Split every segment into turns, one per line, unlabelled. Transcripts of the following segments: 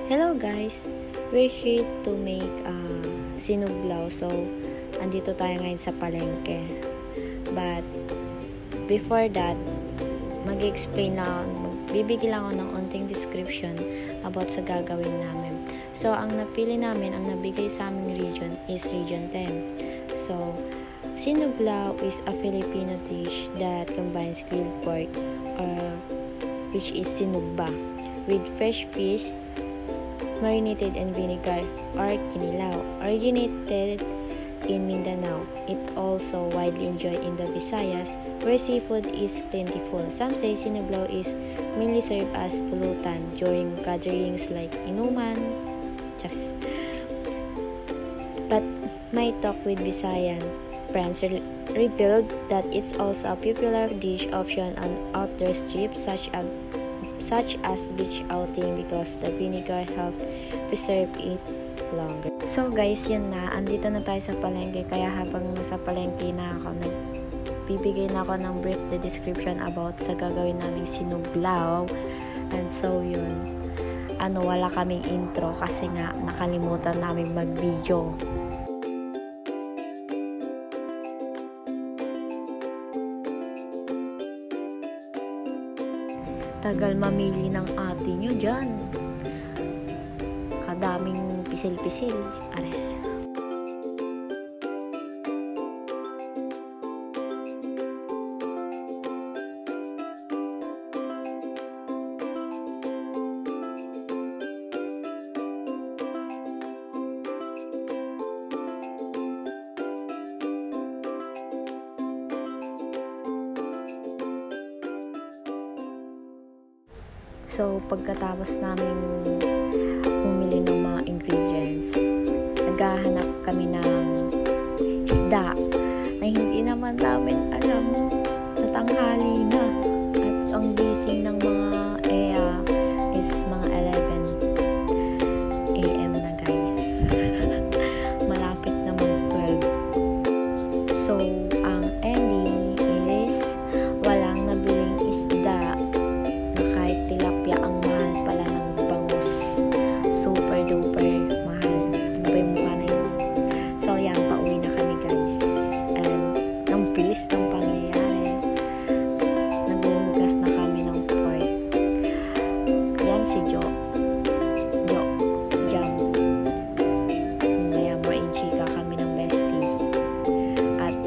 Hello guys! We're here to make sinuglaw. So, andito tayo ngayon sa palengke. But, before that, magbibigay lang ako ng unting description about sa gagawin namin. So, ang napili namin, ang nabigay sa aming region is Region 10. So, sinuglaw is a Filipino dish that combines grilled pork, which is sinugba, with fresh fish, marinated in vinegar, or kinilaw. Originated in Mindanao, it also widely enjoyed in the Visayas, where seafood is plentiful. Some say sinuglaw is mainly served as pulutan during gatherings like inuman, charis. But my talk with Visayan friends revealed that it's also a popular dish option on outdoor trips such as beach outing because the vinegar helped preserve it longer. So guys, yun na. Andito na tayo sa palengke. Kaya habang nasa palengke na ako, nagbibigay na ako ng brief the description about sa gagawin naming sinuglaw. And so yun. Wala kaming intro kasi nga nakalimutan namin mag-video. Tagal mamili ng ate nyo dyan. Kadaming pisil-pisil. Ares. So, pagkatapos namin bumili ng mga ingredients, naghahanap kami ng isda na hindi naman namin alam na tanghali na. At ang gising ng mga is mga 11 AM na guys. Malapit na mag-12. So, ang ending is walang nabiling isda. Tilapia ang mahal pala ng bangus. Super duper mahal. Ano ba yung mukha na yun? So yan, pauwi na kami guys. And ang bilis ng pangyayari. Naghuhugas na kami ng pork. Yan si Jo. Jam. Kaya more in chika kami ng bestie. At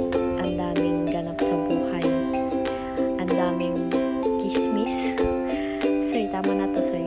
ang daming ganap sa buhay. Ang daming kismis. Tama na to, sir.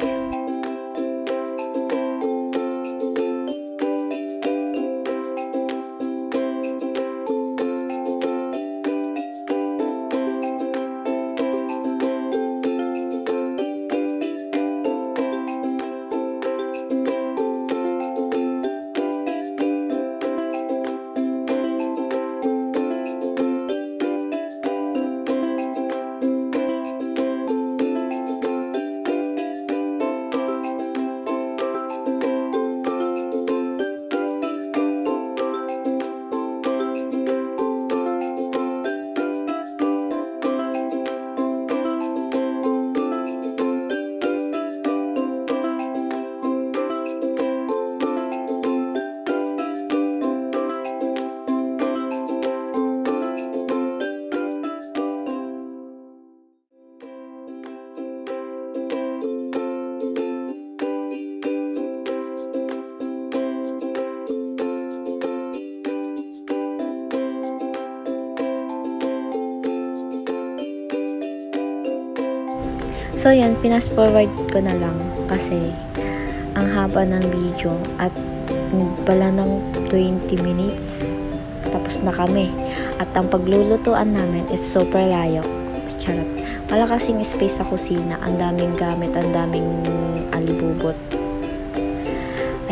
So yan, pinas forward ko na lang kasi ang haba ng video at pala ng 20 minutes tapos na kami. At ang paglulutuan namin is super layo. Charot. Wala kasing space sa kusina. Ang daming gamit, ang daming alibubot.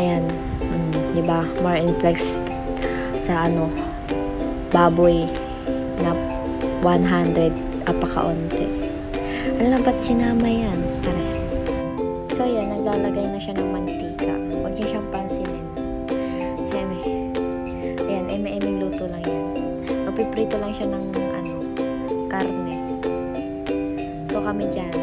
Ayan. Diba? More in flex sa baboy na 100 apakaunti. Alam na ba't sinama yan? Pares. So yan, naglalagay na siya ng mantika. Huwag niyo siyang pansinin. Ayan, eme-eming luto lang yan. Mapiprito lang siya ng karne. So kami dyan.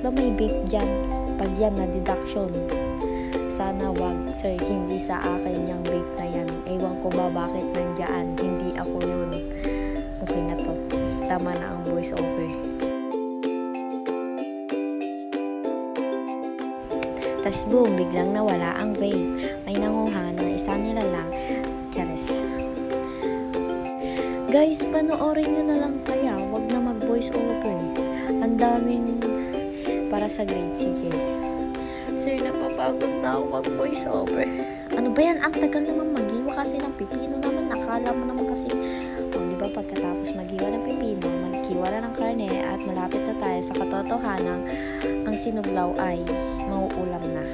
Baka may vape dyan. Pag yan na deduction. Sana wag, sir, hindi sa akin yung vape na yan. Ewan ko ba bakit nandiyan. Hindi ako yun. Okay na to. Tama na ang voice over. Tas boom, biglang nawala ang vape. May nanguha na isa nila lang. Charis. Guys, panoorin nyo na lang kaya. Wag na mag voice over. Ang daming para sa grade. Sige. Sir, napapagod na ako mag voice over. Ano ba yan? Ang tagal naman maghiwa kasi ng pipino naman. Nakala mo naman kasi, di ba pagkatapos maghiwa ng pipino, maghiwa na ng karne at malapit na tayo sa katotohanan, ang sinuglaw ay mauulam na.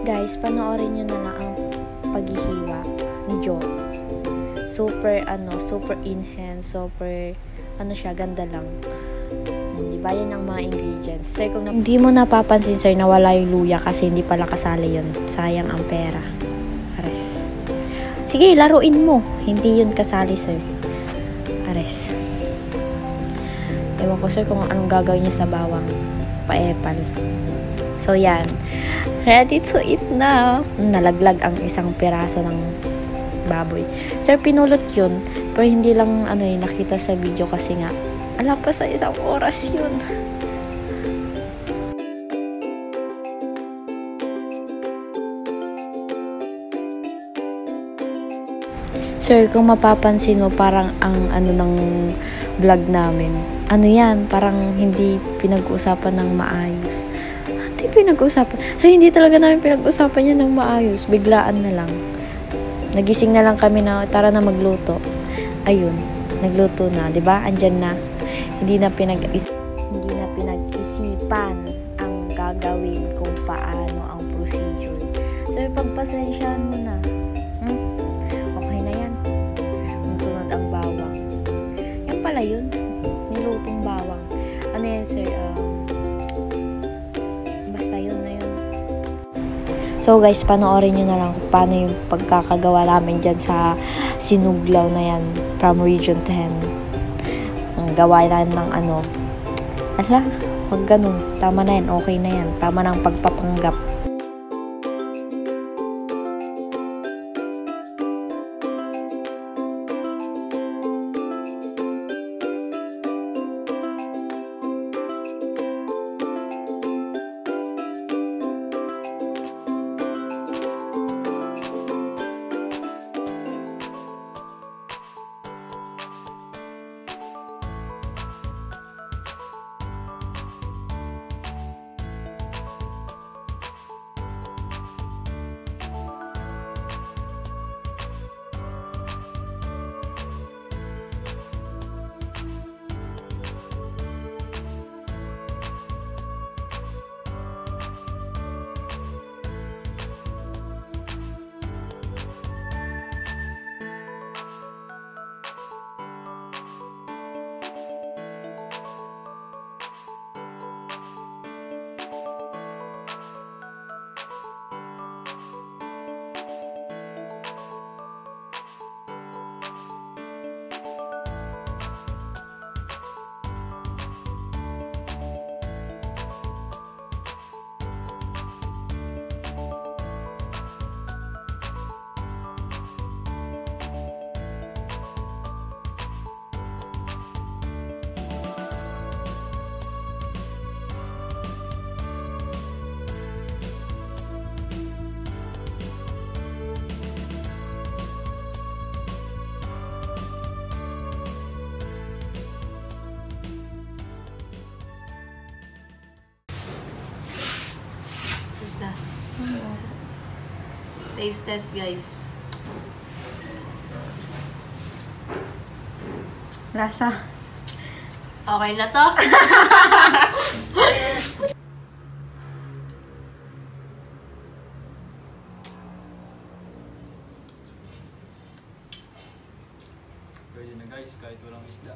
Guys, panoorin nyo na lang ang paghihiwa ni Jo. Super enhanced, super, siya, ganda lang. Di ba yan ang mga ingredients? Sir, kung hindi mo napapansin, sir, nawala yung luya kasi hindi pala kasali yun. Sayang ang pera. Ares. Sige, laruin mo. Hindi yun kasali, sir. Ares. Ewan ko, sir, kung anong gagawin niya sa bawang. Pa-epal. So, yan. Ready to eat na. Nalaglag ang isang piraso ng baboy. Sir, pinulot yun. Pero hindi lang nakita sa video kasi nga, ala pa sa isang oras yun. Sir, kung mapapansin mo, parang ang ng vlog namin. Yan, parang hindi pinag-usapan ng maayos. Hindi pinag-usapan. So, hindi talaga namin pinag-usapan yan ng maayos. Biglaan na lang. Nagising na lang kami na, tara na magluto. Ayun, nagluto na. Diba? Andyan na. Hindi na pinag-isipan ang gagawin kung paano ang procedure. Sir, pagpasensyahan mo na. Okay na yan. Kung sunod ang bawang. Yan pala yun. Nilutong bawang. Ano yan, sir? So guys, panoorin nyo na lang kung paano yung pagkakagawa namin dyan sa sinuglaw na yan from Region 10. Ang gawa na ng wag ganun. Tama na yan, okay na yan. Tama na ang pagpapanggap.
Taste test, guys.
Lasa.
Okay na to?
Pwede na guys, kahit walang isda.